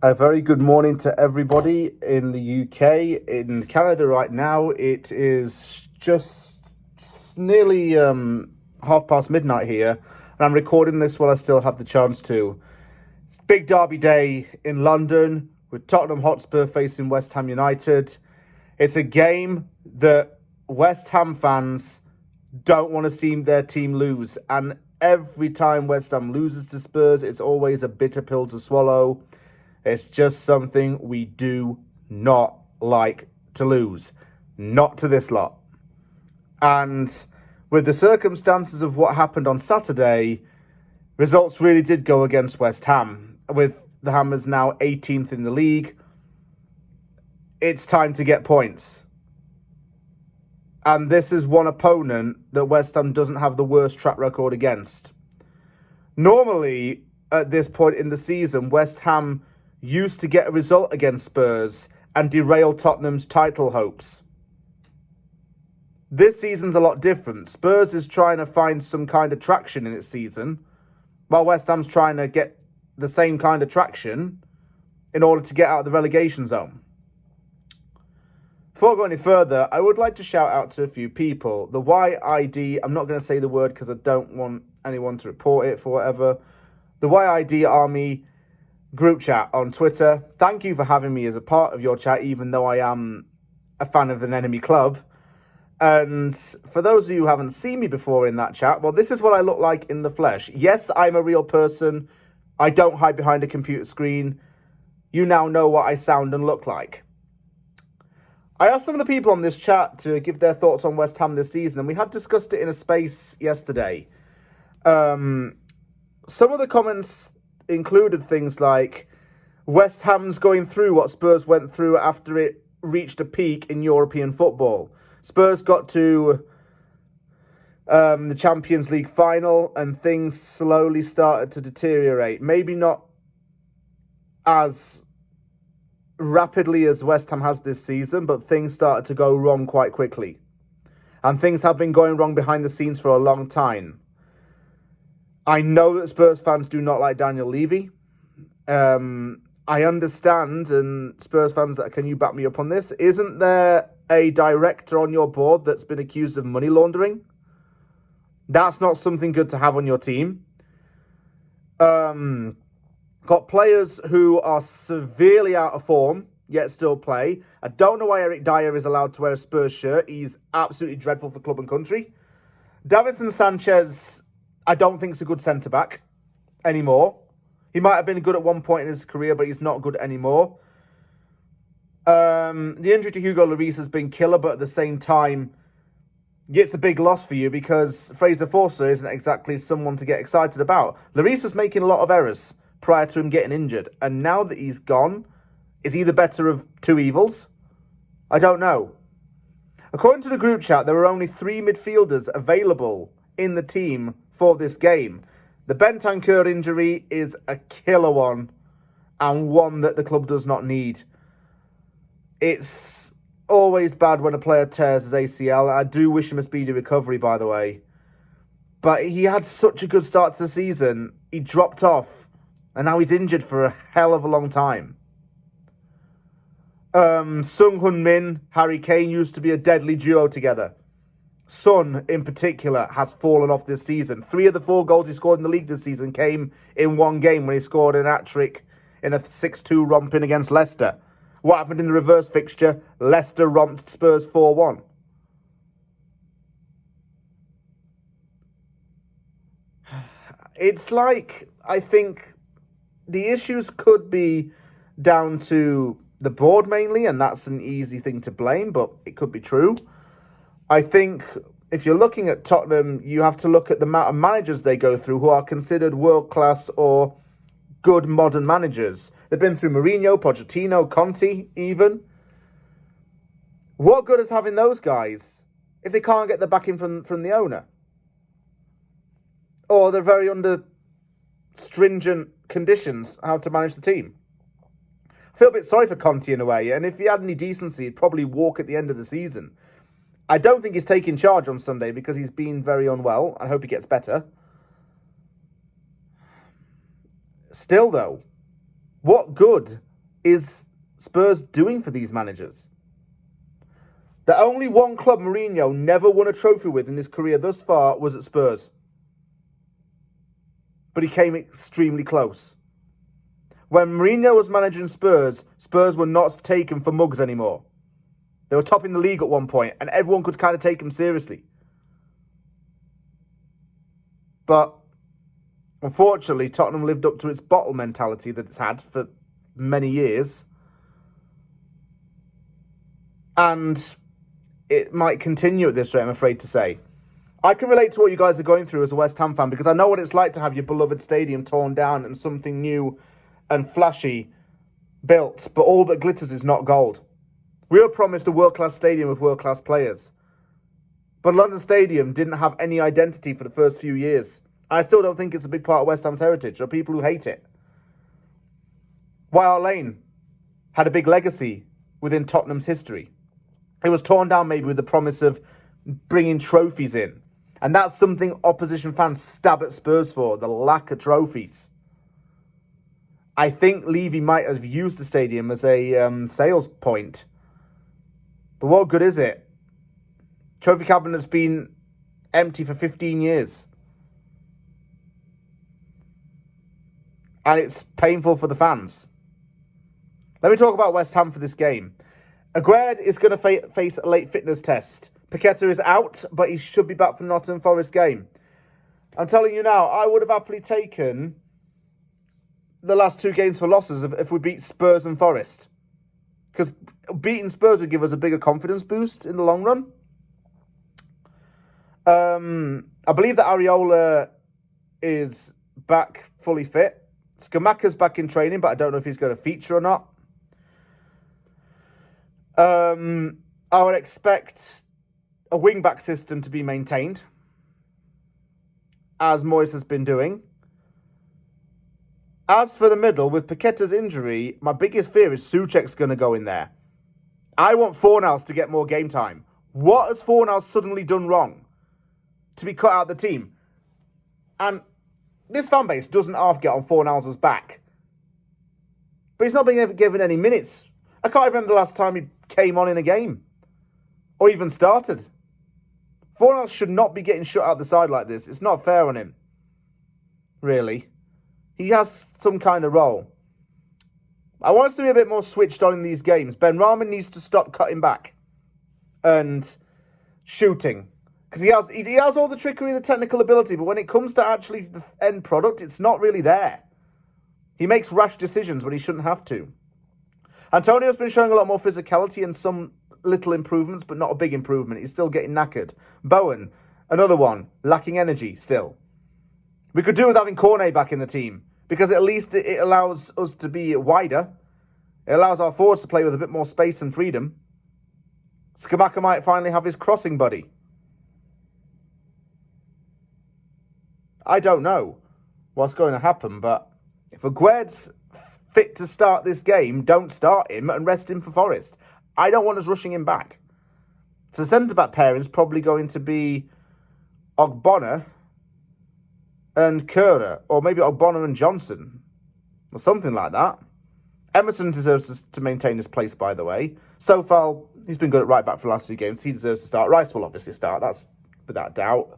A very good morning to everybody in the UK. In Canada right now, it is just nearly midnight here, and I'm recording this while I still have the chance to. It's big derby day in London with Tottenham Hotspur facing West Ham United. It's a game that West Ham fans don't want to see their team lose, and every time West Ham loses to Spurs, it's always a bitter pill to swallow. It's just something we do not like to lose. Not to this lot. And with the circumstances of what happened on Saturday, results really did go against West Ham. With the Hammers now 18th in the league, it's time to get points. And this is one opponent that West Ham doesn't have the worst track record against. Normally, at this point in the season, West Ham used to get a result against Spurs and derail Tottenham's title hopes. This season's a lot different. Spurs is trying to find some kind of traction in its season, while West Ham's trying to get the same kind of traction in order to get out of the relegation zone. Before I go any further, I would like to shout out to a few people. The YID, I'm not going to say the word because I don't want anyone to report it for whatever. The YID Army group chat on Twitter. Thank you for having me as a part of your chat, even though I am a fan of an enemy club. And for those of you who haven't seen me before in that chat, well, this is what I look like in the flesh. Yes, I'm a real person. I don't hide behind a computer screen. You now know what I sound and look like. I asked some of the people on this chat to give their thoughts on West Ham this season, and we had discussed it in a space yesterday. Some of the comments included things like West Ham's going through what Spurs went through after it reached a peak in European football. Spurs got to the Champions League final and things slowly started to deteriorate. Maybe not as rapidly as West Ham has this season, but things started to go wrong quite quickly. And things have been going wrong behind the scenes for a long time. I know that Spurs fans do not like Daniel Levy. I understand, and Spurs fans, can you back me up on this? Isn't there a director on your board that's been accused of money laundering? That's not something good to have on your team. Got players who are severely out of form, yet still play. I don't know why Eric Dyer is allowed to wear a Spurs shirt. He's absolutely dreadful for club and country. Davinson Sanchez, I don't think is a good centre-back anymore. He might have been good at one point in his career, but he's not good anymore. The injury to Hugo Lloris has been killer, but at the same time, it's a big loss for you because Fraser Forster isn't exactly someone to get excited about. Lloris was making a lot of errors prior to him getting injured, and now that he's gone, is he the better of two evils? I don't know. According to the group chat, there were only 3 midfielders available in the team for this game. The Bentancur injury is a killer one, and one that the club does not need. It's always bad when a player tears his ACL. I do wish him a speedy recovery, by the way. But he had such a good start to the season. He dropped off, and now he's injured for a hell of a long time. Sung Hun-min, Harry Kane used to be a deadly duo together. Son, in particular, has fallen off this season. 3 of the 4 goals he scored in the league this season came in one game when he scored an hat-trick in a 6-2 romping against Leicester. What happened in the reverse fixture? Leicester romped Spurs 4-1. It's like, I think the issues could be down to the board mainly, and that's an easy thing to blame, but it could be true. I think if you're looking at Tottenham, you have to look at the amount of managers they go through who are considered world-class or good modern managers. They've been through Mourinho, Pochettino, Conte even. What good is having those guys if they can't get the backing from the owner? Or they're very under stringent conditions how to manage the team. I feel a bit sorry for Conte in a way, and if he had any decency, he'd probably walk at the end of the season. I don't think he's taking charge on Sunday because he's been very unwell. I hope he gets better. Still, though, what good is Spurs doing for these managers? The only one club Mourinho never won a trophy with in his career thus far was at Spurs. But he came extremely close. When Mourinho was managing Spurs, Spurs were not taken for mugs anymore. They were topping the league at one point, and everyone could kind of take him seriously. But unfortunately, Tottenham lived up to its bottle mentality that it's had for many years. And it might continue at this rate, I'm afraid to say. I can relate to what you guys are going through as a West Ham fan, because I know what it's like to have your beloved stadium torn down and something new and flashy built, but all that glitters is not gold. We were promised a world-class stadium with world-class players. But London Stadium didn't have any identity for the first few years. I still don't think it's a big part of West Ham's heritage. There are people who hate it. White Hart Lane had a big legacy within Tottenham's history. It was torn down maybe with the promise of bringing trophies in. And that's something opposition fans stab at Spurs for, the lack of trophies. I think Levy might have used the stadium as a sales point. But what good is it? Trophy cabinet's been empty for 15 years. And it's painful for the fans. Let me talk about West Ham for this game. Aguerd is going to face a late fitness test. Paqueta is out, but he should be back for the Nottingham Forest game. I'm telling you now, I would have happily taken the last two games for losses if we beat Spurs and Forest. Because beating Spurs would give us a bigger confidence boost in the long run. I believe that Areola is back fully fit. Skamaka's back in training, but I don't know if he's going to feature or not. I would expect a wing-back system to be maintained, as Moyes has been doing. As for the middle, with Paqueta's injury, my biggest fear is Souček's going to go in there. I want Fornals to get more game time. What has Fornals suddenly done wrong to be cut out of the team? And this fan base doesn't half get on Fornals' back. But he's not being given any minutes. I can't remember the last time he came on in a game. Or even started. Fornals should not be getting shut out the side like this. It's not fair on him. Really. He has some kind of role. I want us to be a bit more switched on in these games. Ben Rahman needs to stop cutting back and shooting. Because he has all the trickery and the technical ability, but when it comes to actually the end product, it's not really there. He makes rash decisions when he shouldn't have to. Antonio's been showing a lot more physicality and some little improvements, but not a big improvement. He's still getting knackered. Bowen, another one, lacking energy still. We could do with having Cornet back in the team, because at least it allows us to be wider. It allows our forwards to play with a bit more space and freedom. Skamaka might finally have his crossing buddy. I don't know what's going to happen, but if Aguerd's fit to start this game, don't start him and rest him for Forest. I don't want us rushing him back. So centre-back pairing is probably going to be Ogbonna and Kura, or maybe Ogbonna and Johnson, or something like that. Emerson deserves to maintain his place, by the way. Sofal, he's been good at right back for the last 2 games. He deserves to start. Rice will obviously start, that's without doubt.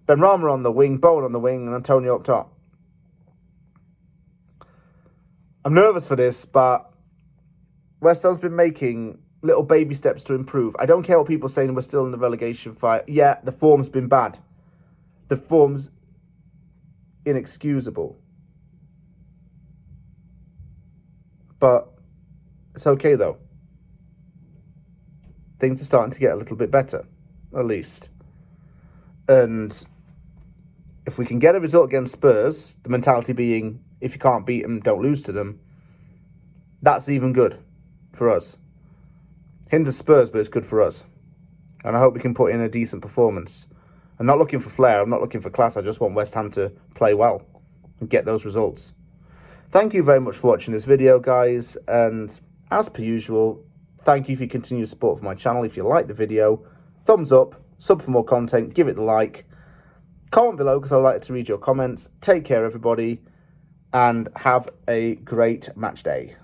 Ben Rama on the wing, Bowen on the wing, and Antonio up top. I'm nervous for this, but West Ham's been making little baby steps to improve. I don't care what people are saying, we're still in the relegation fight. Yeah, the form's been bad. The form's inexcusable. But it's okay, though. Things are starting to get a little bit better, at least. And if we can get a result against Spurs, the mentality being, if you can't beat them, don't lose to them, that's even good for us. Hinders Spurs, but it's good for us. And I hope we can put in a decent performance. I'm not looking for flair, I'm not looking for class, I just want West Ham to play well and get those results. Thank you very much for watching this video, guys, and as per usual, thank you for your continued support for my channel. If you like the video, thumbs up, sub for more content, give it the like, comment below because I'd like to read your comments. Take care, everybody, and have a great match day.